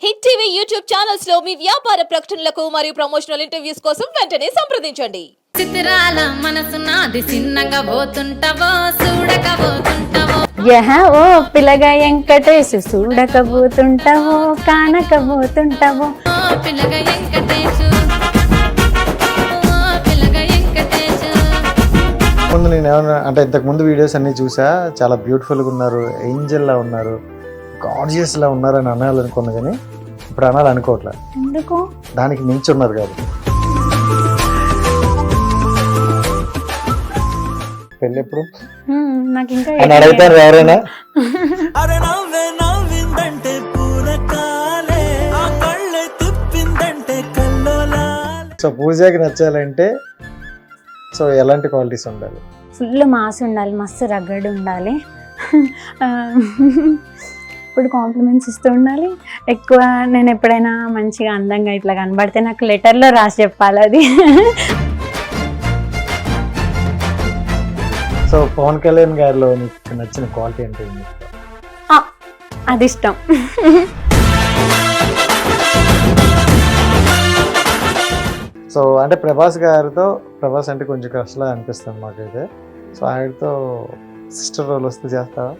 Hit TV YouTube channels లో మీ వ్యాపార ప్రకటనలకు మరియు ప్రమోషనల్ ఇంటర్వ్యూస్ కోసం వెంటనే సంప్రదించండి. చిత్రాల మనసు నాది చిన్నగా పోతుంటావో చూడకపోతుంటావో ఓ పిల్లగా వెంకటేశ్ చూడకపోతుంటావో కానకపోతుంటావో ఓ పిల్లగా వెంకటేశు ఓ పిల్లగా వెంకటేశు. ముందు నేను ఏమన్నా అంటే ఇంతకు ముందు వీడియోస్ అన్నీ చూసా, చాలా బ్యూటిఫుల్గా ఉన్నారు, ఏంజల్లా ఉన్నారు, గార్జియస్లా ఉన్నారు అని అనాలనుకున్నా, కానీ ఇప్పుడు అనాలనుకోవట్లే. ఎందుకు? దానికి మించి ఉన్నారు కాబట్టి. పెళ్ళి ఎప్పుడు నాకు ఇంకా అని అడుగుతారు ఎవరైనా. సో పూజకి నచ్చాలంటే సో ఎలాంటి క్వాలిటీస్ ఉండాలి? ఫుల్ మాస్ ఉండాలి, మస్తు రగ్గడ్ ఉండాలి, ఇప్పుడు కాంప్లిమెంట్స్ ఇస్తూ ఉండాలి ఎక్కువ. నేను ఎప్పుడైనా మంచిగా అందంగా ఇట్లా కనబడితే నాకు లెటర్లో రాసి చెప్పాలి అది. సో పవన్ కళ్యాణ్ గారిలో నీకు నచ్చిన క్వాలిటీ అంటే ఏంటి? అది ఇష్టం. సో అంటే ప్రభాస్ గారితో, ప్రభాస్ అంటే కొంచెం కష్టంగా అనిపిస్తుంది మాకైతే. సో ఆయనతో సిస్టర్ రోల్ వస్తే చేస్తావా?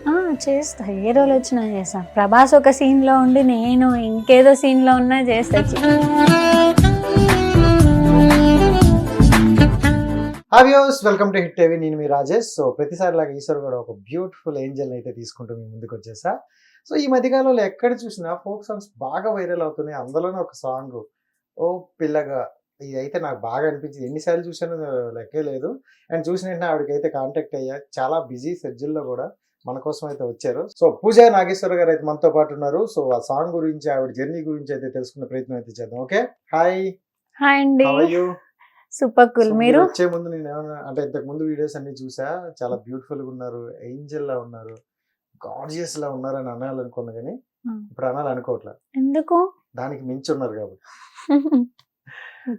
చేస్తా, ఏ రోల్ వచ్చినా చేస్తా. ప్రభాస్ ఒక సీన్లో ఉండి నేను ఇంకేదో సీన్లో ఉన్నా చేస్తా. హావ్యూస్, వెల్కమ్ టు హిట్ టీవీ. నేను మీ రాజేష్. సో ప్రతిసారి లాగా ఈశ్వర్ కూడా ఒక బ్యూటిఫుల్ ఏంజల్ అయితే తీసుకుంటూ మీ ముందుకు వచ్చేసా. సో ఈ మధ్యకాలంలో ఎక్కడ చూసినా ఫోక్ సాంగ్స్ బాగా వైరల్ అవుతున్నాయి. అందులోనే ఒక సాంగ్ ఓ పిల్లగా, ఇది అయితే నాకు బాగా అనిపించింది. ఎన్నిసార్లు చూసానో లెక్కే లేదు. అండ్ చూసిన వెంటనే ఆవిడకైతే కాంటాక్ట్ అయ్యా. చాలా బిజీ షెడ్యూల్లో కూడా మన కోసం అయితే వచ్చారు. సో పూజా నాగేశ్వర గారు అయితే మనతో పాటు ఉన్నారు. సో ఆ సాంగ్ గురించి, ఆవిడ జర్నీ గురించి అయితే తెలుసుకునే ప్రయత్నం అయితే చేద్దాం. Okay, hi. హాయ్ అండి, how are you? Super cool. మీరు వచ్చే ముందు నేను ఏమన్నా అంటే ఇంతకు ముందు వీడియోస్ అన్ని చూసా, చాలా బ్యూటిఫుల్ గా ఉన్నారు, ఏంజల్ లా ఉన్నారు, గార్జియస్ లా ఉన్నారు అని అనాలనుకున్నా, కానీ ఇప్పుడు అనాలనుకోవట్లే. ఎందుకు? దానికి మించి ఉన్నారు కాబట్టి.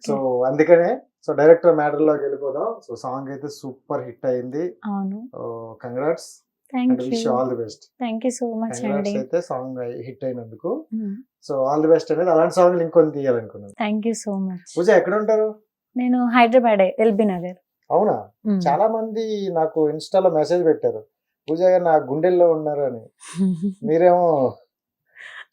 సో అందుకనే సో డైరెక్టర్ మ్యాటర్ లోకి వెళ్ళిపోదాం. సో సాంగ్ అయితే సూపర్ హిట్ అయింది. అవును, congrats. Thank wish you. All the best. Thank you so much అండి. కంగ్రాట్స్ అయితే సాంగ్ హిట్ అయినందుకు. సో ఆల్ ది బెస్ట్ అనేది. అలాంటి సాంగ్ ఇంకొని తీయాలనుకున్నాను. Thank you so much. Pooja ఎక్కడ ఉంటారు? నేను హైదరాబాద్, ఎల్బీ నగర్. అవునా? చాలా మంది నాకు ఇన్స్టాలో మెసేజ్ పెట్టారు, పూజ గారు నా గుండెల్లో ఉన్నారు అని. మీరేమో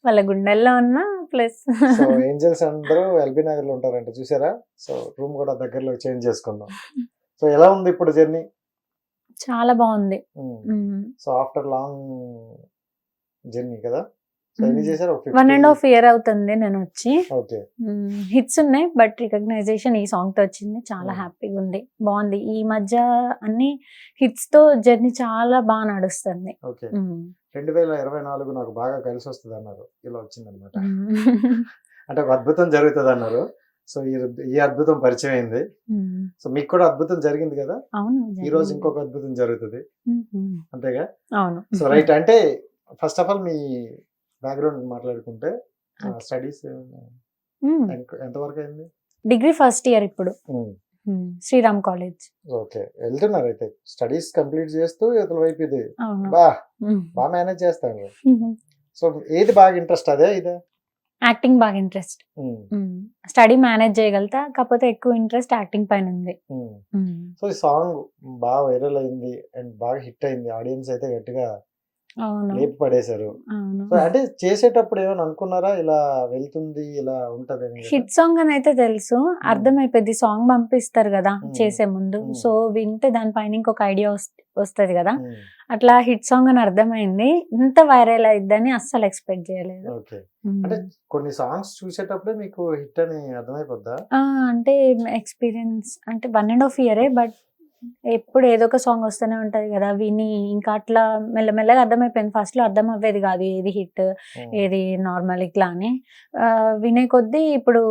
వాళ్ళ గుండెల్లో ఉన్న ప్లస్ సో ఏంజల్స్ అందరూ ఎల్బీ నగర్ లో ఉంటారంట, చూసారా? సో రూమ్ కూడా దగ్గరలో చేంజ్ చేసుకుందాం. సో ఎలా ఉంది ఇప్పుడు జర్నీ? చాలా బాగుంది. సో ఆఫ్టర్ లాంగ్ జర్నీ కదా. సో ఎన్ని చేశారు? 1.5 year అవుతుంది నేను వచ్చి. ఓకే. హిట్స్ ఉన్నాయి, బట్ రికగ్నైజేషన్ ఈ సాంగ్ తో వచ్చింది. చాలా హ్యాపీగా ఉంది, బాగుంది. ఈ మధ్య అన్ని హిట్స్ తో జర్నీ చాలా బాగా నడుస్తుంది. ఓకే. 2024 నాకు బాగా కలిసి వస్తుంది అన్నారు, ఇలా వచ్చింది అనమాట. అంటే ఒక అద్భుతం జరుగుతుంది అన్నారు. సో ఈ అద్భుతం పరిచయం అయింది. సో మీకు కూడా అద్భుతం జరిగింది కదా. అవును, ఈ రోజు ఇంకొక అద్భుతం జరుగుతుంది, అంతేగా? అవును. So right. అంటే ఫస్ట్ ఆఫ్ ఆల్ మీ బ్యాక్గ్రౌండ్ మాట్లాడుకుంటే, స్టడీస్ ఎంతవరకు అయింది? డిగ్రీ ఫస్ట్ ఇయర్ ఇప్పుడు, శ్రీరామ్ కాలేజ్. ఓకే, వెళ్తున్నారు అయితే. స్టడీస్ కంప్లీట్ చేస్తూ ఇతల వైపు ఇది అవును, బాగా మేనేజ్ చేస్తాను. సో ఏది బాగా ఇంట్రెస్ట్, అదే ఇదే? యాక్టింగ్ బాగా ఇంట్రెస్ట్. స్టడీ మేనేజ్ చేయగలుగుతా, కాకపోతే ఎక్కువ ఇంట్రెస్ట్ యాక్టింగ్ పైన ఉంది. సో ఈ సాంగ్ బాగా వైరల్ అయింది అండ్ బాగా హిట్ అయింది. ఆడియన్స్ అయితే గట్టిగా లేపి పడేశారు. సో అంటే చేసేటప్పుడు ఏమైనా అనుకున్నారా ఇలా వెళ్తుంది, ఇలా ఉంటది? హిట్ సాంగ్ అని అయితే తెలుసు, అర్థమైపోయింది. సాంగ్ పంపిస్తారు కదా చేసే ముందు, సో వింటే దానిపైన ఇంకొక ఐడియా వస్తుంది కదా. అట్లా హిట్ సాంగ్ అని అర్థమైంది. ఇంత వైరల్ అయిద్దని అస్సలు ఎక్స్పెక్ట్ చేయలేదు. ఓకే. అంటే కొన్ని సాంగ్స్ చూసేటప్పుడే మీకు హిట్ అని అర్థమైపోద్దా? అంటే ఎక్స్పీరియన్స్ అంటే 1.5 year, బట్ ఎప్పుడు ఏదో ఒక సాంగ్ వస్తూనే ఉంటది కదా, విని ఇంకా అట్లా మెల్లమెల్లగా అర్థమైపోయింది. ఫస్ట్ లో అర్థం అవ్వేది కాదు ఏది హిట్ ఏది నార్మల్ ఇట్లా అని. వినే కొద్దీ ఇప్పుడు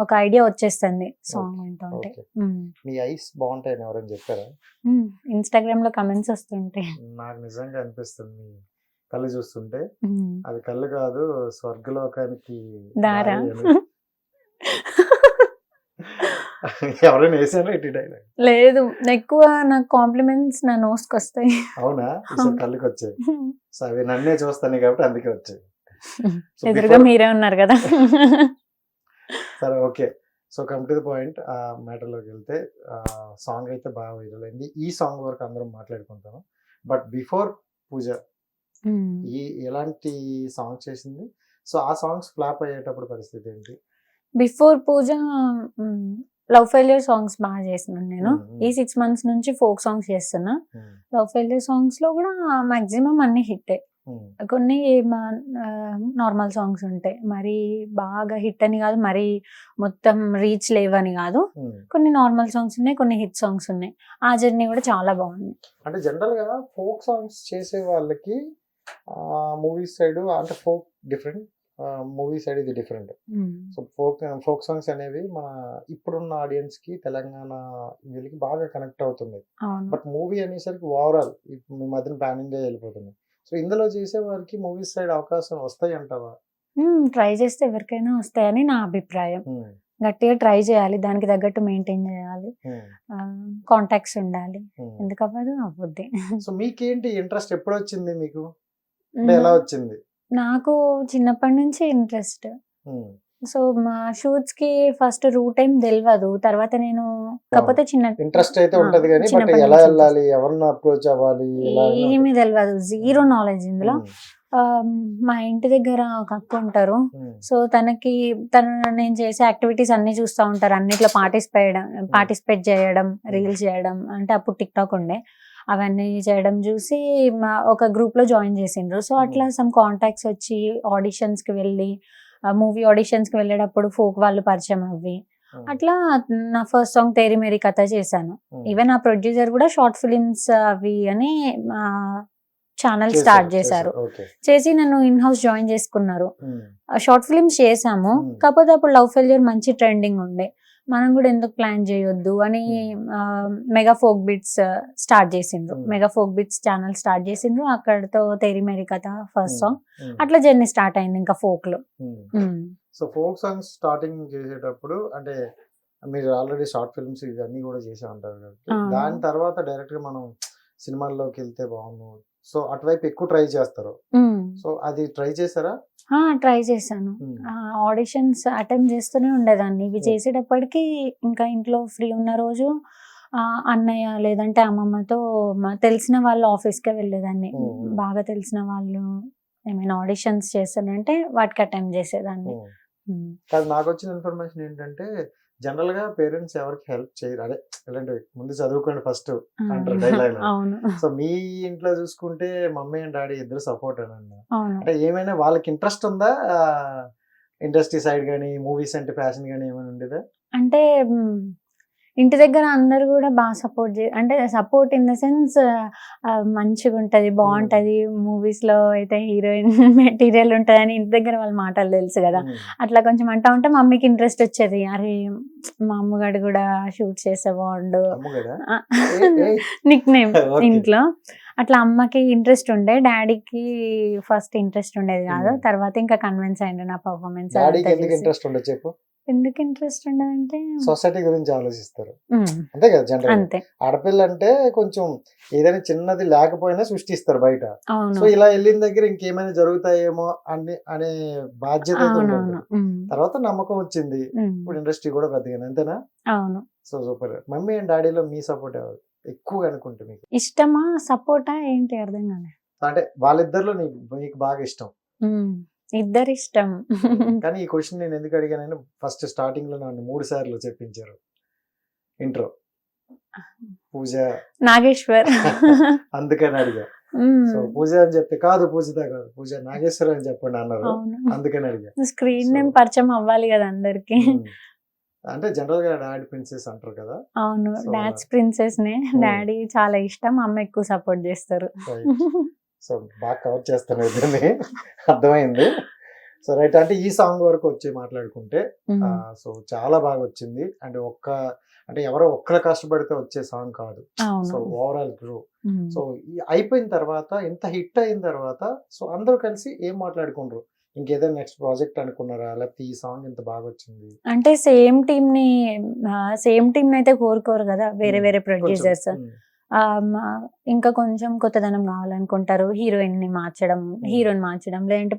ఒక ఐడియా వచ్చేస్తుంది సాంగ్ వింటుంటే. మీ ఐస్ బాగుంటాయని ఎవరైనా చెప్పారా? ఇన్స్టాగ్రామ్ లో కమెంట్స్ వస్తుంటాయి. నాకు నిజంగా అనిపిస్తుంది కళ్ళు చూస్తుంటే, అది కళ్ళు కాదు స్వర్గలోకానికి దారా. ఎవరైనా వేసారా ఇటు డైలాగ్? లేదు, ఎక్కువ నాకు కాంప్లిమెంట్స్ నా నోస్ కి వస్తాయి. అవునా? కళ్ళకి వచ్చాయి. సో అవి నన్నే చూస్తాను కాబట్టి అందుకే వచ్చాయి. So ఎదురుగా before- మీరే ఉన్నారు కదా. సరే okay. So come to the point, ఆ మ్యాటర్లోకి వెళ్తే సాంగ్ అయితే బాగా వైరల్ అయింది. ఈ సాంగ్ వరకు అందరం మాట్లాడుకుంటాను. బట్ బిఫోర్ పూజ ఎలాంటి సాంగ్ చేసింది? సో ఆ సాంగ్స్ ఫ్లాప్ అయ్యేటప్పుడు పరిస్థితి ఏంటి? బిఫోర్ పూజ లవ్ ఫెయిల్యూర్ సాంగ్స్ బాగా చేస్తున్నాను నేను. Hmm. ఈ 6 months నుంచి ఫోక్ సాంగ్స్ చేస్తున్నా. Hmm. లవ్ ఫెయిల్యూర్ సాంగ్స్ లో కూడా మాక్సిమం అన్ని హిట్టే. Hmm. కొన్ని నార్మల్ సాంగ్స్ ఉంటాయి, మరి బాగా హిట్ అని కాదు, మరి మొత్తం రీచ్ లేవని కాదు. Hmm. కొన్ని నార్మల్ సాంగ్స్ ఉన్నాయి, కొన్ని హిట్ సాంగ్స్ ఉన్నాయి. ఆ జర్నీ కూడా చాలా బాగుంది. అంటే జనరల్ గా ఫోక్ సాంగ్స్ చేసే వాళ్ళకి మూవీ సైడ్ అంటే ఫోక్ డిఫరెంట్, మూవీ సైడ్ ఇది డిఫరెంట్. సో ఫోక్ సాంగ్స్ అనేవి మన ఇప్పుడున్న ఆడియన్స్ కి తెలంగాణ వీళ్ళకి బాగా కనెక్ట్ అవుతుంది. అవును. బట్ మూవీ అనేసరికి ఓవరాల్ మీ మధ్యన ప్యాన్ ఇండియా వెళ్ళిపోతుంది. సో ఇందులో చేసే వారికి మూవీ సైడ్ అవకాశం వస్తాయి అంటావా? ట్రై చేస్తే ఎవరికైనా వస్తాయని నా అభిప్రాయం. గట్టిగా ట్రై చేయాలి, దానికి తగ్గట్టు మెయింటైన్ చేయాలి, కాంటాక్ట్స్ ఉండాలి. ఎందుకు అవ్వదు? అవ్వద్ది. సో మీకేంటి ఇంట్రెస్ట్ ఎప్పుడు వచ్చింది మీకు? అంటే ఎలా వచ్చింది? నాకు చిన్నప్పటి నుంచి ఇంట్రెస్ట్. Hmm. సో మా షూట్స్ కి ఫస్ట్ రూట్ ఏం తెలియదు. తర్వాత నేను కాకపోతే చిన్న ఇంట్రెస్ట్ అయితే ఉంటది కానీ బట్ చిన్నప్పటి ఎలా నుంచి వెళ్ళాలి, ఎవరిని అప్రోచ్ అవ్వాలి, ఎలా అని ఏమీ తెలియదు, జీరో నాలెడ్జ్ ఇందులో. Hmm. మా ఇంటి దగ్గర ఒక అక్క ఉంటారు. Hmm. సో తను నేను చేసే యాక్టివిటీస్ అన్ని చూస్తూ ఉంటారు, అన్నిట్లో పార్టిసిపేట్ చేయడం, రీల్స్ చేయడం. అంటే అప్పుడు టిక్ టాక్ ఉండే, అవన్నీ చేయడం చూసి ఒక గ్రూప్ లో జాయిన్ చేసిండ్రు. సో అట్లా సమ్ కాంటాక్ట్స్ వచ్చి ఆడిషన్స్ కి వెళ్ళి, మూవీ ఆడిషన్స్ కి వెళ్ళేటప్పుడు ఫోక్ వాళ్ళు పరిచయం అవ్వి, Hmm. అట్లా నా ఫస్ట్ సాంగ్ తేరీ మేరీ కథ చేశాను. Hmm. ఈవెన్ ఆ ప్రొడ్యూసర్ కూడా షార్ట్ ఫిలిమ్స్ అవి అని ఛానల్ స్టార్ట్ చేశారు. ఓకే. చేసి నన్ను ఇన్ హౌస్ జాయిన్ చేసుకున్నారు. Hmm. షార్ట్ ఫిల్మ్స్ చేసాము. కాకపోతే అప్పుడు లవ్ ఫెయిల్యూర్ మంచి ట్రెండింగ్ ఉండే, మనం కూడా ఎందుకు ప్లాన్ చేయొద్దు అని మెగా ఫోక్ బిట్స్ స్టార్ట్ చేసిండ్రు. Mega folk bits channel start చేసిండ్రు. అక్కడతో తేరీ మేరీ కథ ఫస్ట్ సాంగ్. Hmm. అట్లా జర్నీ స్టార్ట్ అయింది ఇంకా ఫోక్ లో. Hmm. So folk songs starting చేసేటప్పుడు అంటే మీరు ఆల్రెడీ షార్ట్ ఫిల్మ్స్ ఇవన్నీ కూడా చేసే ఉంటారు కాబట్టి దాని తర్వాత డైరెక్ట్ గా మనం సినిమాల్లోకి వెళ్తే బాగుండు, సో అటువైపు ఎక్కువ ట్రై చేస్తారు. సో అది ట్రై చేశారా? ట్రై చేశాను. ఆడిషన్స్ అటెంప్ట్ చేస్తూనే ఉండేదాన్ని. ఇవి చేసేటప్పటికి ఇంకా ఇంట్లో ఫ్రీ ఉన్న రోజు అన్నయ్య లేదంటే అమ్మమ్మతో తెలిసిన వాళ్ళ ఆఫీస్కే వెళ్ళేదాన్ని. బాగా తెలిసిన వాళ్ళు ఏమైనా ఆడిషన్స్ చేస్తానంటే వాటికి అటెంప్ట్ చేసేదాన్ని. కాదు, నాకు వచ్చిన ఇన్ఫర్మేషన్ ఏంటంటే జనరల్ గా పేరెంట్స్ ఎవరికి హెల్ప్ చేయరు, అదే ఎలాంటి ముందు చదువుకోండి ఫస్ట్ అంటారు డైలాగ్. అవును. సో మీ ఇంట్లో చూసుకుంటే మమ్మీ అండ్ డాడీ ఇద్దరు సపోర్ట్ అన్న. అవును. అంటే ఏమైనా వాళ్ళకి ఇంట్రెస్ట్ ఉందా ఇండస్ట్రీ సైడ్ కానీ, మూవీస్ అంటే ప్యాషన్ కానీ ఏమైనా ఉండేదా? అంటే ఇంటి దగ్గర అందరు కూడా బాగా సపోర్ట్ అంటే సపోర్ట్ ఇన్ ద సెన్స్ మంచిగా ఉంటది, బాగుంటది, మూవీస్ లో అయితే హీరోయిన్ మెటీరియల్ ఉంటది అని ఇంటి దగ్గర వాళ్ళ మాటలు తెలుసు కదా. అట్లా కొంచెం అంటా ఉంటే మమ్మీకి ఇంట్రెస్ట్ వచ్చేది, అరే మా అమ్మగాడు కూడా షూట్ చేస్తే బాగుండు, అమ్మగడా? Nick name Okay. ఇంట్లో. అట్లా అమ్మకి ఇంట్రెస్ట్ ఉండే, డాడీకి ఫస్ట్ ఇంట్రెస్ట్ ఉండేది కాదు. తర్వాత ఇంకా కన్విన్స్ అయ్యిండు నా పర్ఫార్మెన్స్. డాడీకి ఎందుకు ఇంట్రెస్ట్ ఉండదు చెప్పు? ఎందుకు ఇంట్రెస్ట్ ఉండదంటే సొసైటీ గురించి ఆలోచిస్తారు అంతే కదా. జనరల్ అంతే. ఆడపిల్ల అంటే కొంచెం ఏదైనా చిన్నది లేకపోయినా సృష్టిస్తారు బయట. సో అవును. ఇలా వెళ్ళిన దగ్గర ఇంకేమైనా జరుగుతాయేమో అనే బాధ్యత అయితే అవునవును. ఉంటుంది. తర్వాత నమ్మకం వచ్చింది, ఇప్పుడు ఇండస్ట్రీ కూడా పెద్దగా, అంతేనా? అవును. So super. మమ్మీ అండ్ డాడీలో మీ సపోర్ట్ ఎవరు ఎక్కువగా అనుకుంటే మీకు? ఇష్టమా సపోర్టా ఏంటి అర్థం కాలే. అంటే వాళ్ళిద్దరిలో మీకు బాగా ఇష్టం? ఇద్దరు ఇష్టం. కానీ ఈ క్వశ్చన్ నేను ఎందుకు అడిగానని ఫస్ట్ స్టార్టింగ్ లో నన్ను 3 సార్లు చెప్పించారు ఇంట్రో, పూజ నాగేశ్వర్. అందుకని అడిగా. సో పూజ అని చెప్తే కాదు పూజిత కాదు, పూజ నాగేశ్వర్ అని చెప్పండి అన్నారు, అందుకని అడిగా. స్క్రీన్ నేమ్ పరిచయం అవ్వాలి కదా అందరికి. అంటే జనరల్ గా డాడీ ప్రిన్సెస్ అంటారు కదా. అవును, డాడ్స్ ప్రిన్సెస్ నే. డాడీ చాలా ఇష్టం, అమ్మ ఎక్కువ సపోర్ట్ చేస్తారు. సో బాగా కవర్ చేస్తాను ఇద్దరిని, అర్థమైంది. సో రైట్, అంటే ఈ సాంగ్ వరకు వచ్చి మాట్లాడుకుంటే సో చాలా బాగా వచ్చింది. అంటే అంటే ఎవరో ఒక్కరు కష్టపడితే వచ్చే సాంగ్ కాదు. So overall గ్రూ. సో అయిపోయిన తర్వాత, ఇంత హిట్ అయిన తర్వాత సో అందరూ కలిసి ఏం మాట్లాడుకుంటారు? ఇంకేదైనా నెక్స్ట్ ప్రాజెక్ట్ అనుకున్నారా, లేకపోతే ఈ సాంగ్ ఇంత బాగా వచ్చింది అంటే సేమ్ టీమ్ ని అయితే కోరుకోరు కదా వేరే వేరే ప్రొడ్యూసర్స్. ఇంకా కొంచెం కొత్తదనం కావాలనుకుంటారు, హీరోయిన్ మార్చడం, హీరోని మార్చడం, లేదంటే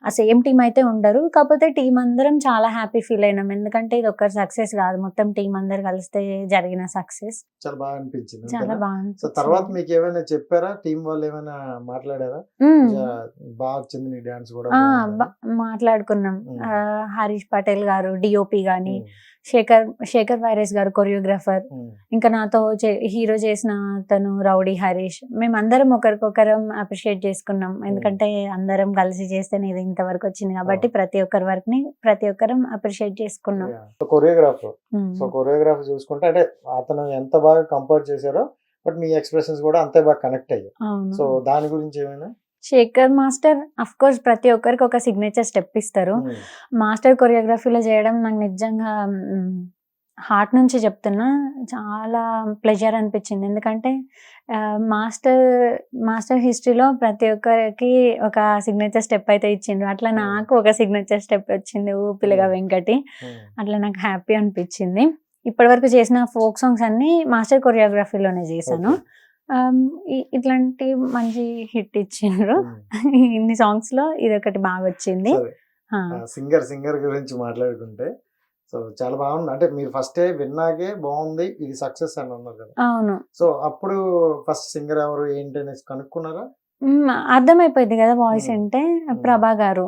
ఆ సేమ్ టీం అయితే ఉండరు. కాకపోతే టీం అందరం చాలా హ్యాపీ ఫీల్ అయినాం, ఎందుకంటే ఇది ఒక్కరి సక్సెస్ కాదు, మొత్తం టీం అందరు కలిస్తే జరిగిన సక్సెస్. చాలా బాగా అనిపించింది. చాలా అంతేనా? బాగా సో తర్వాత మీకు ఏమైనా చెప్పారా, టీం వాళ్ళు ఏమైనా మాట్లాడారా? బాగా వచ్చింది నీ డాన్స్ కూడా బాగుందని. మాట్లాడుకున్నాం. ఉమ్. హరీష్ పటేల్ గారు డిఓపి గాని, ఉమ్, శేఖర్ వైరస్ గారు కొరియోగ్రాఫర్, ఉమ్, ఇంకా నాతో హీరో చేసిన తను రౌడీ హరీష్, మేమందరం ఒకరికొకరం అప్రిషియేట్ చేసుకున్నాం, ఎందుకంటే అందరం కలిసి చేస్తేనే ఇది ఇంతవరకు వచ్చింది కాబట్టి ప్రతి ఒక్కరి వర్క్ ని ప్రతి ఒక్కరం అప్రిషియేట్ చేసుకున్నాం. yeah. సో కొరియోగ్రాఫర్ ఉమ్. సో కొరియోగ్రాఫర్ చూసుకుంటే అంటే అతను ఎంత బాగా కంపోజ్ చేశారో బట్ మీ ఎక్స్ప్రెషన్స్ కూడా అంతే బాగా కనెక్ట్ అయ్యాయి. అవును. సో దాని గురించి ఏమైనా శేఖర్ మాస్టర్ అఫ్ కోర్స్ ప్రతి ఒక్కరికి ఒక సిగ్నేచర్ స్టెప్ ఇస్తారు. ఉమ్, మాస్టర్ కొరియోగ్రఫీలో చేయడం నాకు నిజంగా హార్ట్ నుంచి చెప్తున్నా, చాలా ప్లెజర్ అనిపించింది, ఎందుకంటే మాస్టర్ హిస్టరీలో ప్రతి ఒక్కరికి ఒక సిగ్నేచర్ స్టెప్ అయితే ఇచ్చిండ్రు, అట్లా నాకు ఒక సిగ్నేచర్ స్టెప్ వచ్చింది, ఊపిలిగా వెంకటి, ఉమ్, అట్లా నాకు హ్యాపీ అనిపించింది. ఇప్పటి వరకు చేసిన ఫోక్ సాంగ్స్ అన్ని మాస్టర్ కొరియోగ్రఫీలోనే చేశాను. ఇట్లాంటి మంచి హిట్ ఇచ్చిండ్రు. ఉమ్. ఇన్ని సాంగ్స్ లో ఇది ఒకటి బాగా వచ్చింది. సరే సింగర్ గురించి మాట్లాడుకుంటే సో చాలా బాగుంది. అంటే మీరు ఫస్ట్ విన్నాకే బాగుంది ఇది సక్సెస్ అని అన్నారు కదా. అవును. సో అప్పుడు ఫస్ట్ సింగర్ ఎవరు ఏంటి అనేసి కనుక్కున్నారా? అర్థమైపోయింది కదా వాయిస్ మ్మ్. అంటే ప్రభా గారు.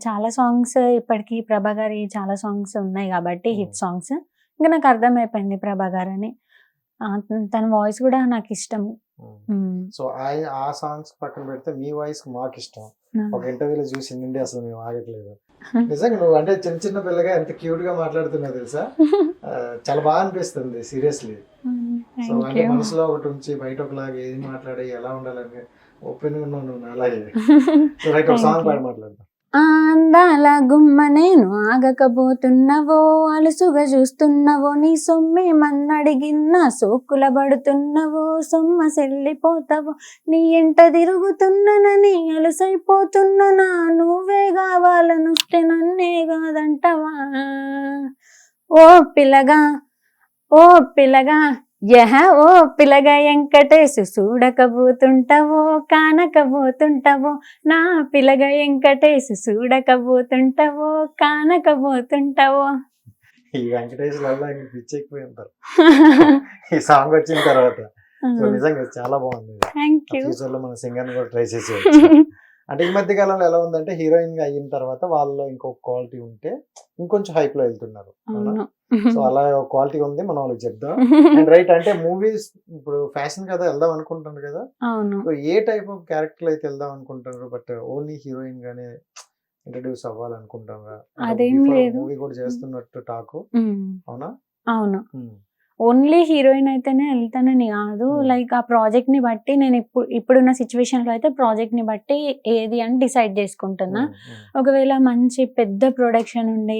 చాలా సాంగ్స్ ఇప్పటికి ప్రభా గారి చాలా సాంగ్స్ ఉన్నాయి కాబట్టి హిట్ సాంగ్స్, ఇంకా నాకు అర్థమైపోయింది ప్రభా గారు అని. తన వాయిస్ కూడా నాకు ఇష్టం. సో ఆ సాంగ్స్ పక్కన పెడితే మీ వాయిస్ మాకు ఇష్టం. ఒక ఇంటర్వ్యూలో చూసి నుండి అసలు మేము ఆగట్లేదు. నిజంగా నువ్వు అంటే చిన్న చిన్న పిల్లగా ఎంత క్యూట్ గా మాట్లాడుతున్నావు తెలుసా, చాలా బాగా అనిపిస్తుంది సీరియస్లీ. సో అంటే మనసులో ఒకటి ఉంచి బయట ఒకలాగా ఏది మాట్లాడి ఎలా ఉండాలని ఓపెన్ గా ఉన్నావు నువ్వు అలాగే. సో రైట్, ఒక సాంగ్ పాడి మాట్లాడదాం. అందాల గుమ్మ నేను ఆగకపోతున్నవో, అలుసుగా చూస్తున్నవో, నీ సొమ్మే మన్నడిగిన్నా సోకుల పడుతున్నవో, సొమ్మ సెల్లిపోతావో, నీ ఎంట తిరుగుతున్ననని అలుసైపోతున్ననా, నువ్వే కావాలనుస్తే నన్నే కాదంటవా, ఓ పిల్లగా ఓ పిల్లగా యహ ఓ పిల్లగా వెంకటేశు, చూడకపోతుంటావో కానకపోతుంటావో, నా పిల్లగా వెంకటేశు, చూడకపోతుంటావో కానకపోతుంటావో. ఈ వెంకటేష్ వల్ల పిచ్చి ఎక్కువ ఉంటారు ఈ సాంగ్ వచ్చిన తర్వాత. సో నిజంగా చాలా బాగుంది. Thank you. ఫ్యూచర్ లో మన సింగర్ కూడా ట్రై చేసి అంటే ఈ మధ్య కాలంలో ఎలా ఉందంటే హీరోయిన్ గా అయిన తర్వాత వాళ్ళలో ఇంకొక క్వాలిటీ ఉంటే ఇంకొంచెం హైప్ లో వెళ్తున్నారు. సో అలా క్వాలిటీ ఉంది, మనం వాళ్ళకి చెప్దాం. అండ్ రైట్, అంటే మూవీస్ ఇప్పుడు ఫ్యాషన్ కదా వెళ్దాం అనుకుంటున్నారు కదా. అవును. So A type of character అయితే వెళ్దాం అనుకుంటున్నారు, బట్ ఓన్లీ హీరోయిన్ గానే ఇంట్రడ్యూస్ అవ్వాలనుకుంటారా? అదేం లేదు. మూవీ కూడా చేస్తున్నట్టు టాకు, అవునా? అవును. ఓన్లీ హీరోయిన్ అయితేనే వెళ్తానని కాదు, లైక్ ఆ ప్రాజెక్ట్ ని బట్టి నేను ఇప్పుడున్న సిచ్యువేషన్ లో అయితే ప్రాజెక్ట్ ని బట్టి ఏది అని డిసైడ్ చేసుకుంటున్నా. ఒకవేళ మంచి పెద్ద ప్రొడక్షన్ ఉండి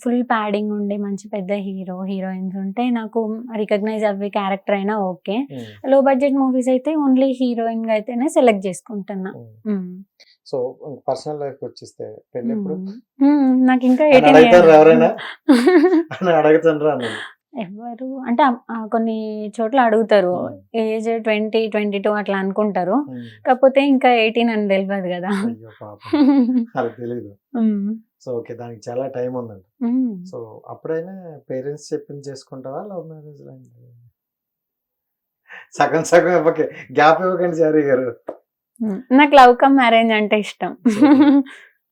ఫుల్ ప్యాడింగ్ ఉండి మంచి పెద్ద హీరోయిన్స్ ఉంటే నాకు రికగ్నైజ్ అవ్వే క్యారెక్టర్ అయినా ఓకే. లో బడ్జెట్ మూవీస్ అయితే ఓన్లీ హీరోయిన్ గా అయితేనే సెలెక్ట్ చేసుకుంటున్నా. సో పర్సనల్ లైఫ్ వచ్చేస్తే పెళ్లి ఎప్పుడు? నాకు ఇంకా ఎవరైనా అడుగుతారా? ఎవరు అంటే కొన్ని చోట్ల అడుగుతారు, ఏజ్ 20-22 అట్లా అనుకుంటారు, కాకపోతే ఇంకా 18 అని తెలియదు కదా. అది తెలీదు. సో ఓకే, దానికి చాలా టైం ఉందండి. సో అప్పుడైనా పేరెంట్స్ చెప్పింది చేసుకుంటావా, లవ్ మ్యారేజ్? సగం సగం ఇవ్వకే, గ్యాప్ ఇవ్వకండి చారి గారు. నాకు లవ్ కమ్ మ్యారేజ్ అంటే ఇష్టం.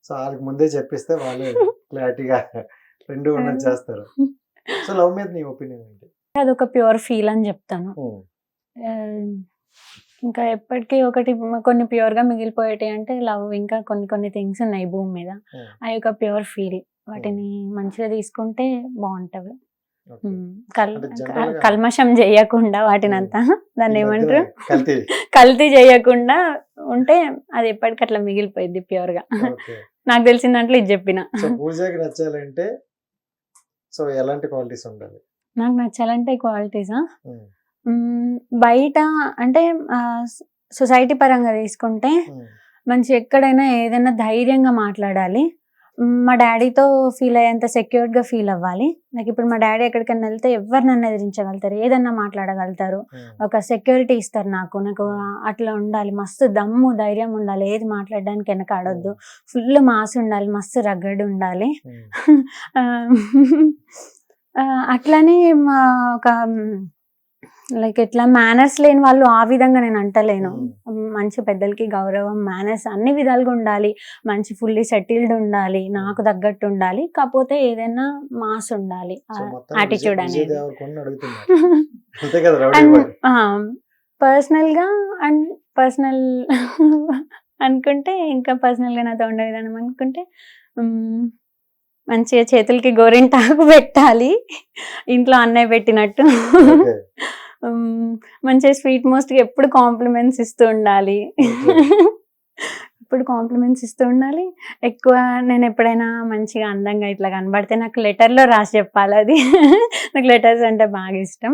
సో వాళ్ళకి ముందే చెప్పిస్తే వాళ్ళు క్లారిటీగా రెండు ఉన్నది చేస్తారు. సో లవ్ మీద నీ ఒపీనియన్ ఏంటి? అదొక ప్యూర్ ఫీల్ అని చెప్తాను. ఇంకా ఎప్పటికీ ఒకటి కొన్ని ప్యూర్ గా మిగిలిపోయేటి అంటే లవ్, ఇంకా కొన్ని థింగ్స్ ఉన్నాయి భూమి మీద, అవి ఒక ప్యూర్ ఫీల్, వాటిని మంచిగా తీసుకుంటే బాగుంటది. కల్మషం చేయకుండా వాటినంతా, దాన్ని ఏమంటారు, కల్తీ చేయకుండా ఉంటే అది ఎప్పటికీ అట్లా మిగిలిపోయింది ప్యూర్ గా. నాకు తెలిసిన దాంట్లో ఇది చెప్పిన. పూజకి నచ్చాలంటే సో ఎలాంటి క్వాలిటీస్ ఉండాలి? నాకు నచ్చాలంటే క్వాలిటీసా, బయట అంటే సొసైటీ పరంగా తీసుకుంటే మంచి ఎక్కడైనా ఏదైనా ధైర్యంగా మాట్లాడాలి, మా డాడీతో ఫీల్ అయ్యేంత సెక్యూర్డ్ గా ఫీల్ అవ్వాలి. నాకు ఇప్పుడు మా డాడీ ఎక్కడికైనా వెళ్తే ఎవరు నన్ను ఎదిరించగలుగుతారు, ఏదన్నా మాట్లాడగలుగుతారు, ఒక సెక్యూరిటీ ఇస్తారు నాకు అట్లా ఉండాలి. మస్తు దమ్ము ధైర్యం ఉండాలి, ఏది మాట్లాడడానికి వెనక ఆడొద్దు, ఫుల్ మాస్ ఉండాలి, మస్తు రగ్గడ్ ఉండాలి. అట్లానే ఒక లైక్ ఇట్లా మేనర్స్ లేని వాళ్ళు ఆ విధంగా నేను అంటలేను. మంచి పెద్దలకి గౌరవం, మేనర్స్ అన్ని విధాలుగా ఉండాలి, మంచి ఫుల్లీ సెటిల్డ్ ఉండాలి, నాకు తగ్గట్టు ఉండాలి, కాకపోతే ఏదైనా మాస్ ఉండాలి, యాటిట్యూడ్ అనేది. అండ్ పర్సనల్ గా అండ్ పర్సనల్ అనుకుంటే ఇంకా పర్సనల్ గా నాతో ఉండే విధానం అనుకుంటే మంచిగా చేతులకి గోరింటాకు పెట్టాలి, ఇంట్లో అన్నయ్య పెట్టినట్టు. మంచిగా స్వీట్ మోస్ట్ గా ఎప్పుడు కాంప్లిమెంట్స్ ఇస్తూ ఉండాలి, ఎప్పుడు కాంప్లిమెంట్స్ ఇస్తూ ఉండాలి. ఎక్కువ నేను ఎప్పుడైనా మంచిగా అందంగా ఇట్లా కనబడితే నాకు లెటర్లో రాసి చెప్పాలి, అది నాకు లెటర్స్ అంటే బాగా ఇష్టం.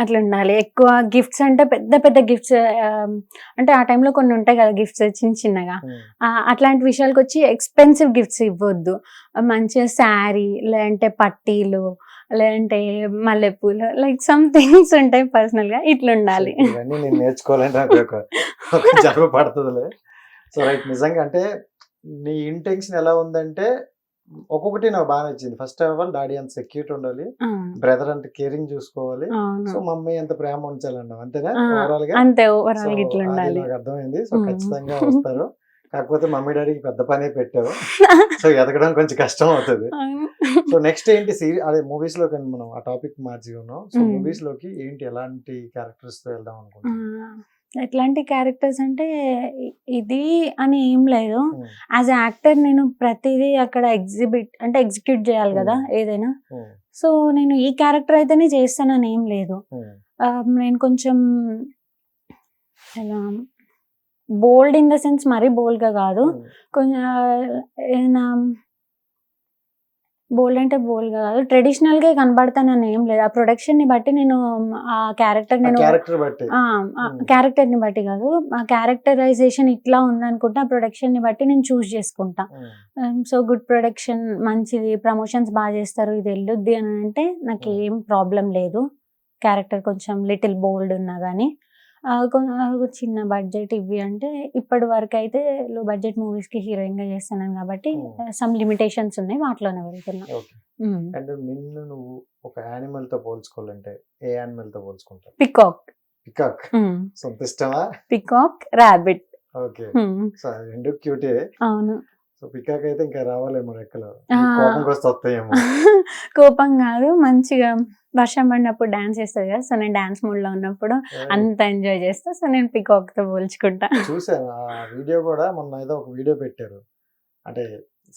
అట్లా ఉండాలి. ఎక్కువ గిఫ్ట్స్ అంటే పెద్ద పెద్ద గిఫ్ట్స్, అంటే ఆ టైంలో కొన్ని ఉంటాయి కదా గిఫ్ట్స్ చిన్న చిన్నగా, అట్లాంటి విషయాలకు వచ్చి ఎక్స్పెన్సివ్ గిఫ్ట్స్ ఇవ్వద్దు. మంచిగా శారీ, లేదంటే పట్టీలు, లేదంటే మల్లెపూలు, లైక్ సమ్ థింగ్స్ ఉంటాయి పర్సనల్ గా, ఇట్లా ఉండాలి. నేను నేర్చుకోవాలంటే జరుగు పడుతుందిలే. సో రైట్, నిజంగా అంటే నీ ఇంటెన్షన్ ఎలా ఉందంటే ఒక్కొక్కటి నాకు బాగా నచ్చింది. ఫస్ట్ ఆఫ్ ఆల్ డాడీ అంత సెక్యూరిటీ ఉండాలి, బ్రదర్ అంత కేరింగ్ చూసుకోవాలి, సో మమ్మీ అంత ప్రేమ ఉంచాలన్నావు, అంతేనా? ఓవరాల్ గా అంతే, ఓవరాల్ గా ఇట్లా ఉండాలి. నాకు అర్థమైంది. సో ఖచ్చితంగా వస్తారు, కాకపోతే మమ్మీ డాడీకి పెద్ద పనే పెట్టావు, సో ఎదగడం కొంచెం కష్టం అవుతుంది. సో నెక్స్ట్ ఏంటి అదే మూవీస్ లోకి మనం ఆ టాపిక్ మార్చి ఉన్నాం. సో మూవీస్ లోకి ఏంటి, ఎలాంటి క్యారెక్టర్స్ తో వెళ్దాం అనుకుంటున్నాం? ఎట్లాంటి క్యారెక్టర్స్ అంటే ఇది అని ఏం లేదు. యాజ్ ఎ యాక్టర్ నేను ప్రతిదీ అక్కడ ఎగ్జిక్యూట్ చేయాలి కదా ఏదైనా. సో నేను ఈ క్యారెక్టర్ అయితేనే చేస్తానని ఏం లేదు. నేను కొంచెం బోల్డ్ ఇన్ ద సెన్స్ మరీ బోల్డ్ గా కాదు, కొంచెం బోల్డ్ అంటే బోల్డ్ కాదు, ట్రెడిషనల్ గా కనబడతానని ఏం లేదు. ఆ ప్రొడక్షన్ ని బట్టి నేను ఆ క్యారెక్టర్ ని బట్టి కాదు, ఆ క్యారెక్టరైజేషన్ ఇట్లా ఉందనుకుంటే ఆ ప్రొడక్షన్ ని బట్టి నేను చూస్ చేసుకుంటా. సో గుడ్ ప్రొడక్షన్, మంచిది, ప్రమోషన్స్ బాగా చేస్తారు, ఇది వెళ్ళొద్ది అని అంటే నాకు ఏం ప్రాబ్లం లేదు. క్యారెక్టర్ కొంచెం లిటిల్ బోల్డ్ ఉన్నా కానీ. చిన్న బడ్జెట్ ఇవి అంటే ఇప్పటి వరకు అయితే లో బడ్జెట్ మూవీస్ కి హీరోయిన్ గా చేస్తున్నాను కాబట్టి సమ్ లిమిటేషన్స్ ఉన్నాయి, వాటిలోనే వెళ్తున్నా. అండ్ నిన్ను నువ్వు ఒక యానిమల్ తో పోల్చుకోవాలంటే ఏ యానిమల్ తో పోల్చుకుంటావు? పికాక్. పికాక్ సొంత ఇష్టమా? Peacock, rabbit. ఓకే, సో రెండు క్యూటే. అవును. సో పికాక్ అయితే ఇంకా రావాలేమో రెక్కలు, కోపం వస్తే వస్తాయేమో. కోపం కాదు, మంచిగా వర్షం పడినప్పుడు డాన్స్ చేస్తుంది కదా, సో నేను డాన్స్ మూడ్ లో ఉన్నప్పుడు అంత ఎంజాయ్ చేస్తా. సో నేను పికాక్ తో పోల్చుకుంటా. చూసాను ఆ వీడియో కూడా, మొన్న ఏదో ఒక వీడియో పెట్టారు, అంటే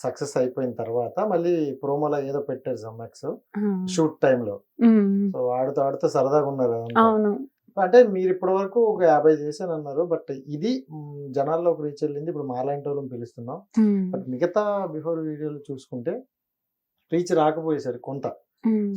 సక్సెస్ అయిపోయిన తర్వాత మళ్ళీ ప్రోమోలో ఏదో పెట్టారు సమ్మెక్స్ షూట్ టైంలో. సో ఆడుతూ సరదాగా ఉన్నారు. అవును. అంటే మీరు ఇప్పటి వరకు ఒక 50 చేశాను అన్నారు, బట్ ఇది జనాల్లోకి రీచ్ వెళ్ళింది. ఇప్పుడు మాలాంటి వాళ్ళని పిలుస్తున్నాం, బట్ మిగతా బిఫోర్ వీడియోలు చూసుకుంటే రీచ్ రాకపోయేసరి కొంత.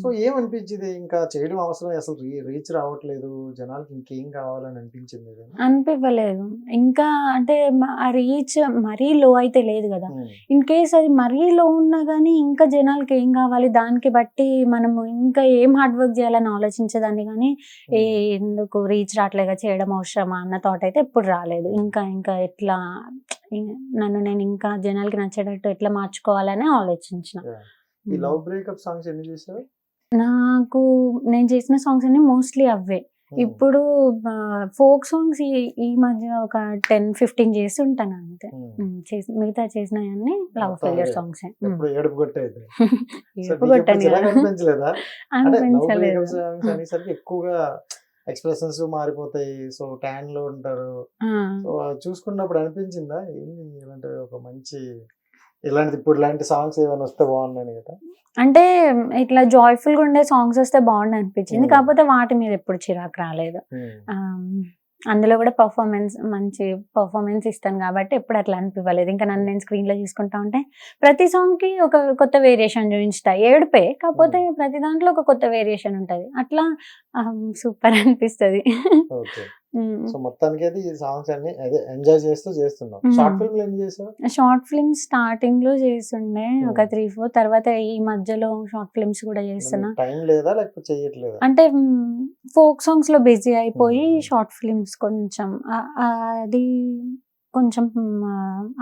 సో ఏమనిపించింది, ఇంకా చేయడం అవసరం, అసలు రీచ్ రావట్లేదు జనాలకి, ఇంకేం కావాలని అనిపించింది? అనిపించలేదు ఇంకా, అంటే ఆ రీచ్ మరీ లో అయితే లేదు కదా. ఇన్ కేస్ అది మరీ లో ఉన్నా కానీ ఇంకా జనాలకి ఏం కావాలి, దానికి బట్టి మనము ఇంకా ఏం హార్డ్ వర్క్ చేయాలని ఆలోచించేదాన్ని, కానీ ఎందుకు రీచ్ రావట్లేగా, చేయడం అవసరమా అన్న థాట్ అయితే ఎప్పుడు రాలేదు. ఇంకా ఎట్లా నేను ఇంకా జనాలకి నచ్చేటట్టు ఎట్లా మార్చుకోవాలని ఆలోచించిన. ఈ లవ్ బ్రేకప్ సాంగ్స్ ఎన్ని చేశారు? నాకు నేను చేసిన సాంగ్స్ అన్ని మోస్ట్లీ అవే. ఇప్పుడు ఫోక్ సాంగ్స్ ఈ మధ్య ఒక 10-15 చేసి ఉంటాను అంతే. మిగతా చేసిన అన్ని లవ్ ఫెయిలియర్ సాంగ్స్. అనిపించలేదు, ఎక్కువగా ఎక్స్ప్రెషన్స్ మారిపోతాయి, సో ట్యాన్ లో ఉంటారు. సో చూసుకున్నప్పుడు అనిపించిందా ఇలాంటి ఒక మంచి ఇలాంటి సాంగ్స్ ఏమైనా వస్తే బాగున్నాయి కదా? అంటే ఇట్లా జాయ్ఫుల్ గా ఉండే సాంగ్స్ వస్తే బాగుంది అనిపించింది, కాకపోతే వాటి మీద ఎప్పుడు చిరాకు రాలేదు. అందులో కూడా మంచి పర్ఫార్మెన్స్ ఇస్తాను కాబట్టి ఎప్పుడు అట్లా అనిపించలేదు. ఇంకా నేను స్క్రీన్ లో చూసుకుంటా ఉంటే ప్రతి సాంగ్ కి ఒక కొత్త వేరియేషన్ చూపించుతా, ఏడుపే కాకపోతే ప్రతి దాంట్లో ఒక కొత్త వేరియేషన్ ఉంటది, అట్లా సూపర్ అనిపిస్తుంది. సో మొత్తానికి అయితే ఈ సాంగ్స్ అన్ని అదే ఎంజాయ్ చేస్తూ చేస్తున్నాం. షార్ట్ ఫిల్మ్ ఏం చేసావు? షార్ట్ ఫిల్మ్స్ స్టార్టింగ్ లో చేస్తుండే ఒక Hmm. 3-4, తర్వాత ఈ మధ్యలో షార్ట్ ఫిల్మ్స్ కూడా చేస్తున్నా. టైం లేదా లేకపోతే చెయ్యట్లేదా? అంటే ఫోక్ సాంగ్స్ లో బిజీ అయిపోయి Hmm. షార్ట్ ఫిల్మ్స్ కొంచెం అది కొంచెం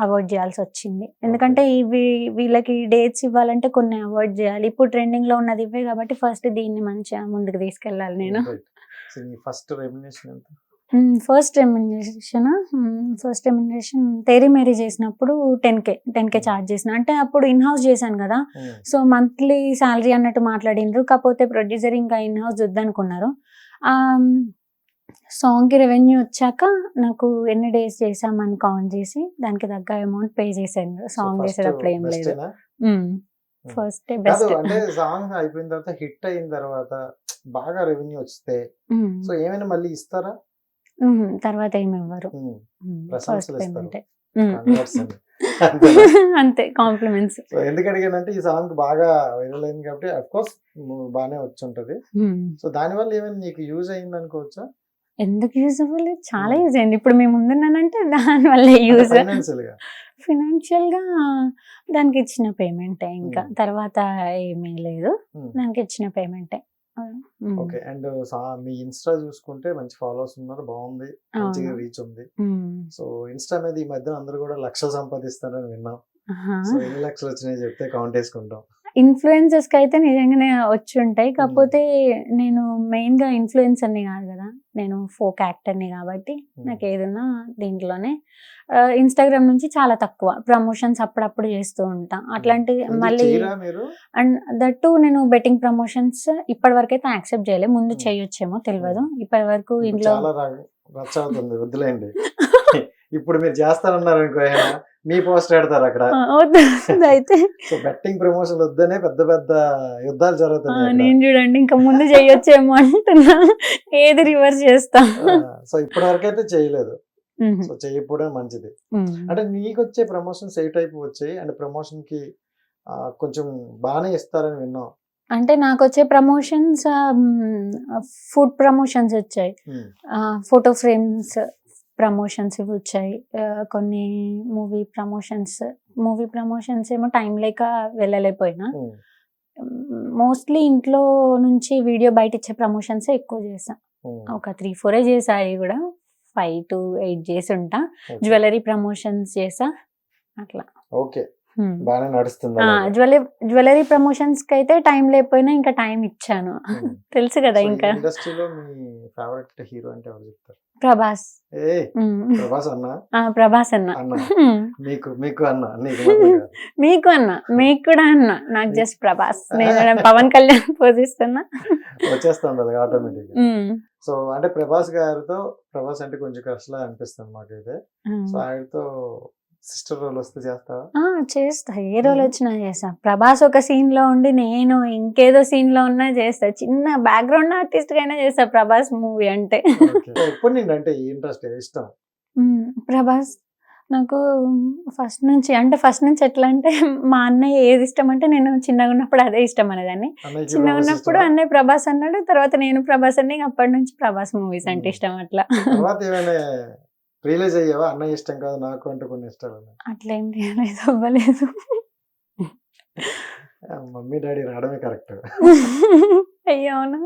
అవాయిడ్ చేయాల్సి వచ్చింది. ఎందుకంటే ఇవి వీళ్ళకి డేట్స్ ఇవ్వాలంటే కొన్ని అవాయిడ్ చేయాలి. ఇప్పుడు ట్రెండింగ్ లో ఉన్నది ఇవే కాబట్టి ఫస్ట్ దీన్ని మంచిగా ముందుకు తీసుకెళ్ళాలి నేను. సో నీ ఫస్ట్ రెమ్యునరేషన్ ఎంత? ఫస్ట్ రెమ్యునరేషన్ తేరీ మేరీ చేసినప్పుడు 10K చార్జ్ చేసిన. అంటే అప్పుడు ఇన్ హౌస్ చేశాను కదా, సో మంత్లీ శాలరీ అన్నట్టు మాట్లాడిండ్రు. కాకపోతే ప్రొడ్యూసర్ ఇంకా ఇన్ హౌస్ వద్దనుకున్నారు. సాంగ్కి రెవెన్యూ వచ్చాక నాకు ఎన్ని డేస్ చేసామని కౌంట్ చేసి దానికి తగ్గ అమౌంట్ పే చేశాను. సాంగ్ చేసేటప్పుడు ఏం లేదు. First day best. అంటే సాంగ్ అయిపోయిన తర్వాత హిట్ అయిన తర్వాత బాగా రెవెన్యూ వస్తే సో ఏమైనా మళ్ళీ ఇస్తారా? తర్వాత ఏమి ఇవ్వరు. ఫస్ట్ ప్రశంసలు ఇస్తారు. పేమెంట్ Congrats అండి. అంతేనా? అంతే, కాంప్లిమెంట్స్. సో ఎందుకు అడిగానంటే ఈ సాంగ్ బాగా వైరల్ అయింది కాబట్టి అఫ్ కోర్స్ బాగానే వచ్చి ఉంటది. సో దానివల్ల ఏమైనా నీకు యూజ్ అయింది అనుకోవచ్చా? ఎందుకు యూజ్ అవ్వలేదు? చాలా యూజ్ అయింది. ఇప్పుడు మేము ముందున్నానంటే దాని వల్ల యూజ్. ఫైనాన్షియల్ గా ఫినాన్షియల్ గా దానికి ఇచ్చిన పేమెంటే, ఇంకా Hmm. తర్వాత ఏమీ లేదు. దానికి ఇచ్చిన పేమెంటే. ఓకే. అండ్ మీ ఇన్స్టా చూసుకుంటే మంచి ఫాలోవర్స్ ఉన్నారు, బాగుంది, మంచిగా రీచ్ ఉంది. సో ఇన్స్టా మీద ఈ మధ్య అందరూ కూడా లక్షలు సంపాదిస్తారని విన్నాం. సో ఎన్ని లక్షలు వచ్చినాయి చెప్తే కౌంట్ వేసుకుంటాం. ఇన్ఫ్లుయెన్సర్స్ కి అయితే నిజంగానే వచ్చి ఉంటాయి. కాకపోతే నేను మెయిన్ గా ఇన్ఫ్లుయెన్సర్ని కాదు కదా, నేను ఫోక్ యాక్టర్ని కాబట్టి నాకు ఏదన్నా దీంట్లోనే. ఇన్స్టాగ్రామ్ నుంచి చాలా తక్కువ ప్రమోషన్స్ అప్పుడప్పుడు చేస్తూ ఉంటా. అట్లాంటి ఎందుకు మళ్ళీ చేయరా మీరు? అండ్ దట్టు నేను బెట్టింగ్ ప్రమోషన్స్ ఇప్పటి వరకు అయితే యాక్సెప్ట్ చేయలేదు. ముందు చేయొచ్చేమో తెలియదు. ఇప్పటి వరకు ఇప్పుడు ఇంట్లో చాలా రచ్చ అవుతుంది, వద్దులేండి. ఇప్పుడు మీరు చేస్తారన్నారు అనుకో, ఏమైనా మీ పోస్ట్ పెడతారు అక్కడ. వద్దు అయితే. సో బెట్టింగ్ ప్రమోషన్ వద్దనే పెద్ద పెద్ద యుద్ధాలు జరుగుతున్నాయి అక్కడ. నేను చూడండి ఇంకా ముందు చేయొచ్చేమో అంటున్నా, ఏది రివర్స్ చేస్తా. సో ఇప్పటి వరకు అయితే చేయలేదు. సో చేయకపోవడం మంచిది. అంటే నీకు వచ్చే ప్రమోషన్స్ ఏ టైప్ వచ్చాయి? అండ్ ప్రమోషన్ కి కొంచెం బాగానే ఇస్తారని విన్నాం. అంటే నాకు వచ్చే ప్రమోషన్స్ ఫుడ్ ప్రమోషన్స్ వచ్చాయి, ఫోటో ఫ్రేమ్స్ ప్రమోషన్స్ ఇవి వచ్చాయి, కొన్ని మూవీ ప్రమోషన్స్ ఏమో టైం లేక వెళ్ళలేకపోయినా. మోస్ట్లీ ఇంట్లో నుంచి వీడియో బయట ఇచ్చే ప్రమోషన్స్ ఎక్కువ చేసా. ఒక 3-4 చేసా. అవి కూడా 5 to 8 చేసి ఉంటా. జ్యువెలరీ ప్రమోషన్స్ చేసా అట్లా. ఓకే, బాగానే నడుస్తుంది. జ్యువెలరీ ప్రమోషన్స్ కి అయితే టైం లేకపోయినా ఇంకా టైం ఇచ్చాను. తెలుసు కదా. ఇంకా ఇండస్ట్రీలో మీ ఫేవరెట్ హీరో అంటే ఎవరు చెప్తారు? ప్రభాస్. ప్రభాస్ అన్న. ప్రభాస్ అన్న. మీకు అన్న, నీకు మాత్రం కాదు. మీకు అన్న, మీకు కూడా అన్న. నాకు జస్ట్ ప్రభాస్. నేను పవన్ కళ్యాణ్ పోజిస్తున్నా. వచ్చేస్తాను అది ఆటోమేటిక్. సో అంటే ప్రభాస్ అంటే కొంచెం కష్టంగా అనిపిస్తుంది మాకైతే. సో ఆయనతో సిస్టర్ రోల్ వస్తే చేస్తావా? చేస్తా. ఏ రోల్ వచ్చినా చేస్తా. ప్రభాస్ ఒక సీన్ లో ఉండి నేను ఇంకేదో సీన్ లో ఉన్నా చేస్తా. చిన్న బ్యాక్గ్రౌండ్ ఆర్టిస్ట్ అయినా చేస్తా ప్రభాస్ మూవీ అంటే. ఎప్పుడు నిండి అంటే ఇంట్రెస్ట్ ఇష్టం? ప్రభాస్ నాకు ఫస్ట్ నుంచి ఎట్లా అంటే, మా అన్నయ్య ఏది ఇష్టం అంటే నేను చిన్నగా ఉన్నప్పుడు అదే ఇష్టం అనేదాన్ని. చిన్నగా ఉన్నప్పుడు అన్నయ్య ప్రభాస్ అన్నాడు, తర్వాత నేను ప్రభాస్ అన్న. అప్పటి నుంచి ప్రభాస్ మూవీస్ అంటే ఇష్టం. అట్లా రియలైజ్ అయ్యావా అన్నయ్య ఇష్టం కాదు నాకు అంటే కొన్ని ఇష్టాలు? అట్లా ఏం రియలైజ్ అవ్వలేదు. మమ్మీ డాడీ రావడమే కరెక్ట్. అయ్యోనా.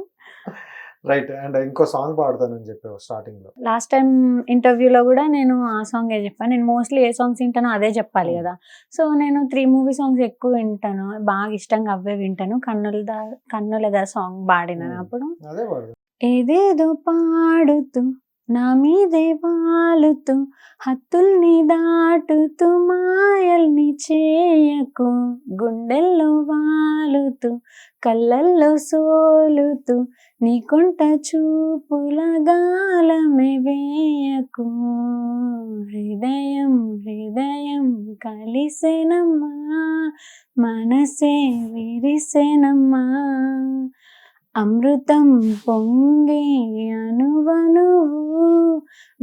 రైట్. అండ్ ఇంకో సాంగ్ పాడతానని చెప్పావు స్టార్టింగ్ లో. లాస్ట్ టైం ఇంటర్వ్యూలో కూడా నేను ఆ సాంగ్ చెప్పాను. నేను మోస్ట్లీ ఏ సాంగ్స్ వింటానో అదే చెప్పాలి కదా. సో నేను 3 మూవీ సాంగ్స్ ఎక్కువ వింటాను, బాగా ఇష్టంగా అవే వింటాను. కన్నులదా సాంగ్ పాడినాను అప్పుడు. అదే పాడు. ఏదేదో పాడుతూ నా మీదే వాలుతూ హత్తుల్ని దాటుతూ మాయల్ని చేయకు, గుండెల్లో వాలుతూ కళ్ళల్లో సోలుతూ నీకుంట చూపుల గాలమే వేయకు, హృదయం కలిసెనమ్మా, మనసే విరిసెనమ్మా, అమృతం పొంగే అనువనువు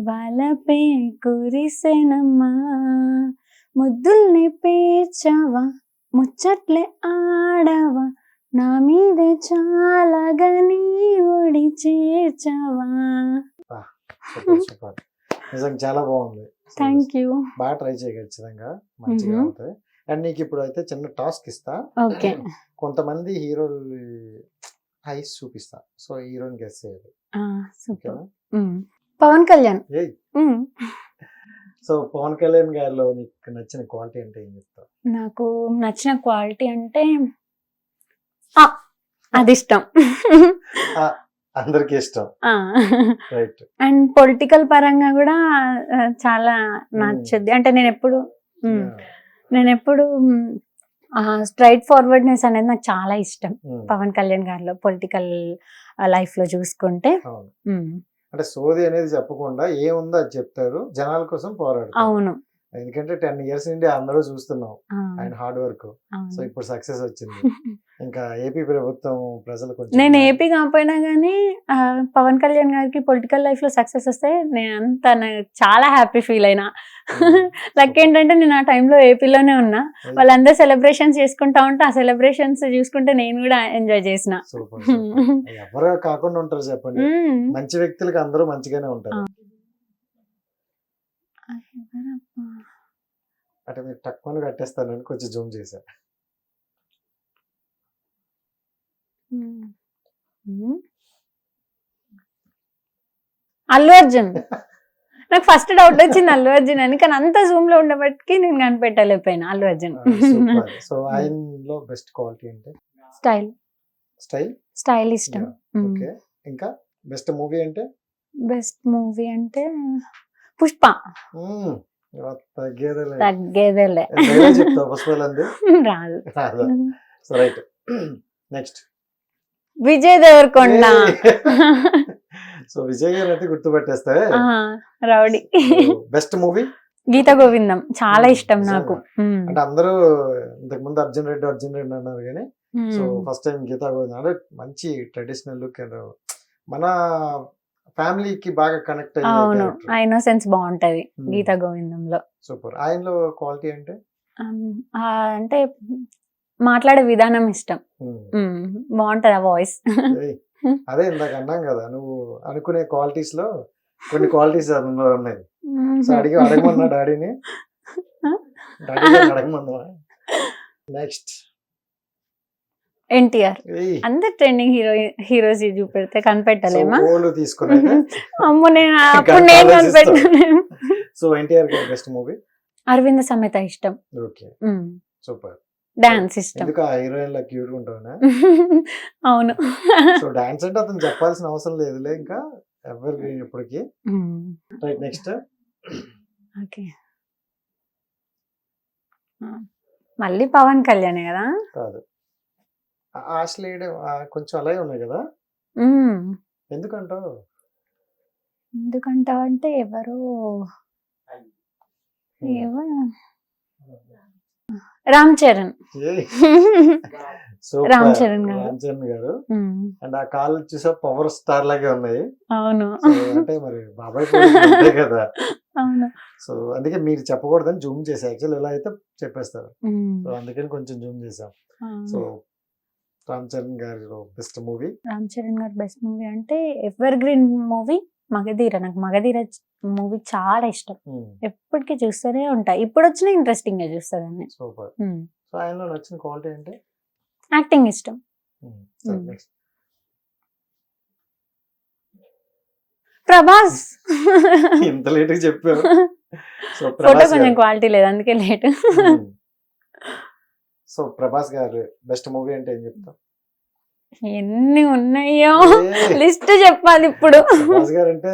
వలపే కురిసెనమ్మా, ముద్దుల్ని పేర్చవా ముచ్చట్లే ఆడవా, నా మీదే చాలగా నీ ఒడి చేర్చవా. Super super. నిజంగా చాలా బాగుంది. Thank you. బాగా ట్రై చేయ ఖచ్చితంగా మంచిగా అవుతాయి. అండ్ నీకు ఇప్పుడు అయితే చిన్న టాస్క్ ఇస్తా. ఓకే. కొంతమంది హీరోలు ఐస్ చూపిస్తా, సో హీరోయిన్ గెస్ చేయాలి. సూపర్. ఓకేనా? పవన్ కళ్యాణ్. ఏయ్ సో పవన్ కళ్యాణ్ గారిలో నీకు నచ్చిన క్వాలిటీ అంటే ఏం చెప్తావు? నాకు నచ్చిన క్వాలిటీ అంటే అది ఇష్టం. అందరికి ఇష్టం, రైట్. అండ్ పొలిటికల్ పరంగా కూడా చాలా నచ్చుద్ది. అంటే నేను ఎప్పుడు స్ట్రైట్ ఫార్వర్డ్నెస్ అనేది నాకు చాలా ఇష్టం పవన్ కళ్యాణ్ గారిలో. పొలిటికల్ లైఫ్ లో చూసుకుంటే అంటే సోది అనేది చెప్పకుండా ఏముందో అది చెప్తారు, జనాల కోసం పోరాడతారు. అవును. ఎందుకంటే 10 years నుండి అందరూ చూస్తున్నాం ఆయన హార్డ్ వర్క్. సో ఇప్పుడు సక్సెస్ వచ్చింది. ఇంకా ఏపీ ప్రభుత్వం ప్రజలు కొంచెం నేను ఏపీ కాకపోయినా గానీ పవన్ కళ్యాణ్ గారికి పొలిటికల్ లైఫ్ లో సక్సెస్ వస్తే నేను చాలా హ్యాపీ ఫీల్ అయినా. లక్ ఏంటంటే నేను ఆ టైంలో ఏపీలోనే ఉన్నా. వాళ్ళందరూ సెలబ్రేషన్స్ చేసుకుంటా ఉంటే ఆ సెలబ్రేషన్స్ చూసుకుంటే నేను కూడా ఎంజాయ్ చేసిన. సూపర్. ఎవరు కాకుండా ఉంటారు చెప్పండి, మంచి వ్యక్తులకి అందరూ మంచిగానే ఉంటారు. అంటే మీరు తక్కువ కట్టేస్తానని కొంచెం జూమ్ చేశారు. అల్లు అర్జున్. నాకు ఫస్ట్ డౌట్ వచ్చింది అల్లు అర్జున్ అని, కానీ అంత జూమ్ లో ఉండబట్టి నేను కనిపెట్టలేకపోయినా అల్లు అర్జున్. సో ఆయనలో బెస్ట్ క్వాలిటీ అంటే స్టైల్. స్టైల్ ఇష్టం. ఓకే. ఇంకా బెస్ట్ మూవీ అంటే? బెస్ట్ మూవీ అంటే పుష్ప. తగ్గేదేలే. చెప్తా పుష్పలంది రాదు. So right. Next Vijay Deverakonda. So Vijay గారు అయితే గుర్తుపెట్టేస్తా. Rowdy. Best movie Geetha Govindam చాలా ఇష్టం నాకు. అంటే అందరూ ఇంతకు ముందు అర్జున్ రెడ్డి అన్నారు కానీ సో ఫస్ట్ టైం గీత గోవిందం అంటే మంచి ట్రెడిషనల్ లుక్, మన ఫ్యామిలీకి బాగా కనెక్ట్ అవును. ఆ ఇన్నోసెన్స్ బాగుంటది గీత గోవిందంలో. సూపర్. ఆయనలో క్వాలిటీ అంటే అంటే మాట్లాడే విధానం ఇష్టం. బాగుంటది ఆ వాయిస్. అదే ఇందాక అన్నాం కదా, నువ్వు అనుకునే క్వాలిటీస్ లో కొన్ని క్వాలిటీస్ అందులో ఉన్నాయి. సో అడగమన్నా డాడీని, అడగమన్నా. నెక్స్ట్ ఎన్టీఆర్. అందరు ట్రెండింగ్ హీరోస్ చూపెడితే కనిపెట్టలేమా? అమ్మో నేను అప్పుడు నేను కనిపెట్టలేను. So NTR best movie Aravinda Sametha ఇష్టం. ఓకే. సూపర్. డాన్స్ ఇష్టం. ఎందుకు ఆ హీరోయిన్ లా క్యూట్ గా ఉంటావునా? అవును. సో డాన్స్ అంటే అతను చెప్పాల్సిన అవసరం లేదులే, ఇంకా ఎవరు ఎప్పటికీ. రైట్. Next okay. మళ్ళీ పవన్ కళ్యాణ్ కదా? కాదు, ఆశ్లేడ్ కొంచెం అలాగే ఉన్నాయి కదా. ఎందుకంటావు అంటే ఎవరు రామ్ చరణ్. రామ్ చరణ్ గారు. అండ్ ఆ కాళ్ళు చూసా పవర్ స్టార్ లాగే ఉన్నాయి. అవును. అంటే మరి బాబాయ్ కదా. అవును. సో అందుకే మీరు చెప్పకూడదని జూమ్ చేసా. యాక్చువల్ ఎలా అయితే చెప్పేస్తారు, సో అందుకని కొంచెం జూమ్ చేసాం. సో రామ్ చరణ్ గారు బెస్ట్ మూవీ? రామ్ చరణ్ గారు బెస్ట్ మూవీ అంటే ఎవర్ గ్రీన్ మూవీ మగధీర. నాకు మగధీర మూవీ చాలా ఇష్టం, ఎప్పటికీ చూస్తూనే ఉంటా. ఇప్పుడు వచ్చిన ఇంట్రెస్టింగ్ గా చూస్తాను. సూపర్. సో ఆయనలో నచ్చిన క్వాలిటీ అంటే? యాక్టింగ్ ఇష్టం. ప్రభాస్. ఇంత లేట్ గా చెప్పావు. సో ఫోటో కొంచెం క్వాలిటీ లేదు అందుకే లేట్. సో ప్రభాస్ గారు బెస్ట్ మూవీ అంటే ఏం చెప్తావు? ఎన్ని ఉన్నాయో లిస్ట్ చెప్పాలి ఇప్పుడు. ప్రభాస్ గారు అంటే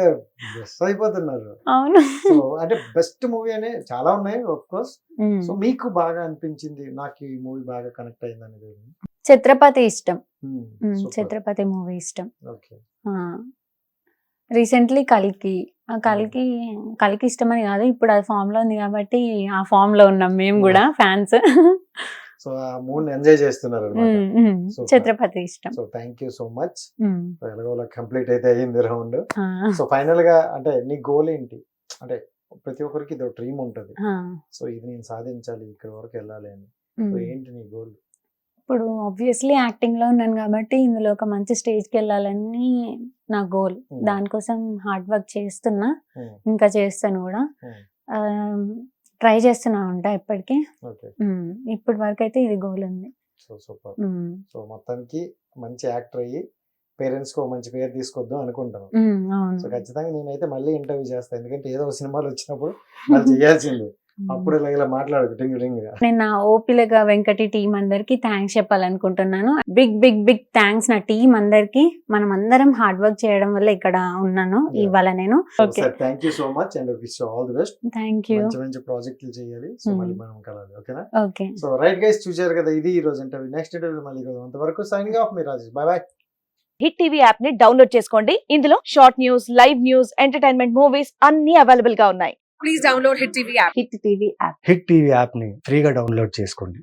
బెస్ట్ అయిపోతున్నారు. అవును. సో అంటే బెస్ట్ మూవీ అనే చాలా ఉన్నాయి ఆఫ్ కోర్స్. సో మీకు బాగా అనిపించింది, నాకు ఈ మూవీ బాగా కనెక్ట్ అయింది అనేది? ఛత్రపతి ఇష్టం. ఛత్రపతి మూవీ ఇష్టం. ఓకే. రీసెంట్లీ కల్కి ఇష్టమని కాదు, ఇప్పుడు అది ఫామ్ లో ఉంది కాబట్టి ఆ ఫామ్ లో ఉన్నాం మేము కూడా ఫ్యాన్స్. సో ఆ మూడ్ ఎంజాయ్ చేస్తున్నారు. ఛత్రపతి ఇష్టం. So thank you so much. ఎలాగోలా కంప్లీట్ అయితే అయ్యింది రౌండ్. సో ఫైనల్ గా అంటే నీ గోల్ ఏంటి? అంటే ప్రతి ఒక్కరికి ఇది డ్రీమ్ ఉంటది, సో ఇది నేను సాధించాలి, ఇక్కడ వరకు వెళ్ళాలి అని. సో ఏంటి నీ గోల్? ఇప్పుడు ఆబ్వియస్లీ యాక్టింగ్ లో ఉన్నాను కాబట్టి ఇందులో ఒక మంచి స్టేజ్కి వెళ్ళాలని నా గోల్. దానికోసం హార్డ్ వర్క్ చేస్తున్నా, ఇంకా చేస్తాను కూడా. ట్రై చేస్తున్నా ఉంటా ఇప్పటికీ. ఓకే, ఇప్పటి వరకు అయితే ఇది గోల్ ఉంది. So super. సో మొత్తానికి మంచి యాక్టర్ అయ్యి పేరెంట్స్ కు మంచి పేరు తీసుకొద్దాం అనుకుంటాను. అవును. సో ఖచ్చితంగా నేనైతే మళ్ళీ ఇంటర్వ్యూ చేస్తాను, ఎందుకంటే ఏదో ఒక సినిమాలు వచ్చినప్పుడు వాళ్ళు చేయాల్సిందే. అప్పుడు ఇలా మాట్లాడు టింగ్ టింగ్. నేను నా ఓపిలగా వెంకటి టీం అందరికి థ్యాంక్స్ చెప్పాలనుకుంటున్నాను. బిగ్ బిగ్ బిగ్ థ్యాంక్స్ నా టీం అందరికి. మనం అందరం హార్డ్ వర్క్ చేయడం వల్ల ఇక్కడ ఉన్నాను ఇవాళ నేను. Okay, thank you so much and wish all the best. Thank you. మంచి మంచి ప్రాజెక్టులు చేయాలి. సో మళ్ళీ మనం కలాలి, ఓకేనా? ఓకే, సో రైట్ గైస్, చూశారు కదా, ఇది ఈ రోజు ఇంటర్వ్యూ. నెక్స్ట్ ఇంటర్వ్యూ మళ్ళీ కలుద్దాం. అంతవరకు సైనింగ్ ఆఫ్, మీ Rajesh. Bye bye. Hit TV app ని డౌన్లోడ్ చేసుకోండి. ఇందులో short news, live news, entertainment movies అన్ని అవైలబుల్ గా ఉన్నాయి. Please download Hit TV app. Hit TV app. Hit TV యాప్ని ఫ్రీగా డౌన్లోడ్ చేసుకోండి.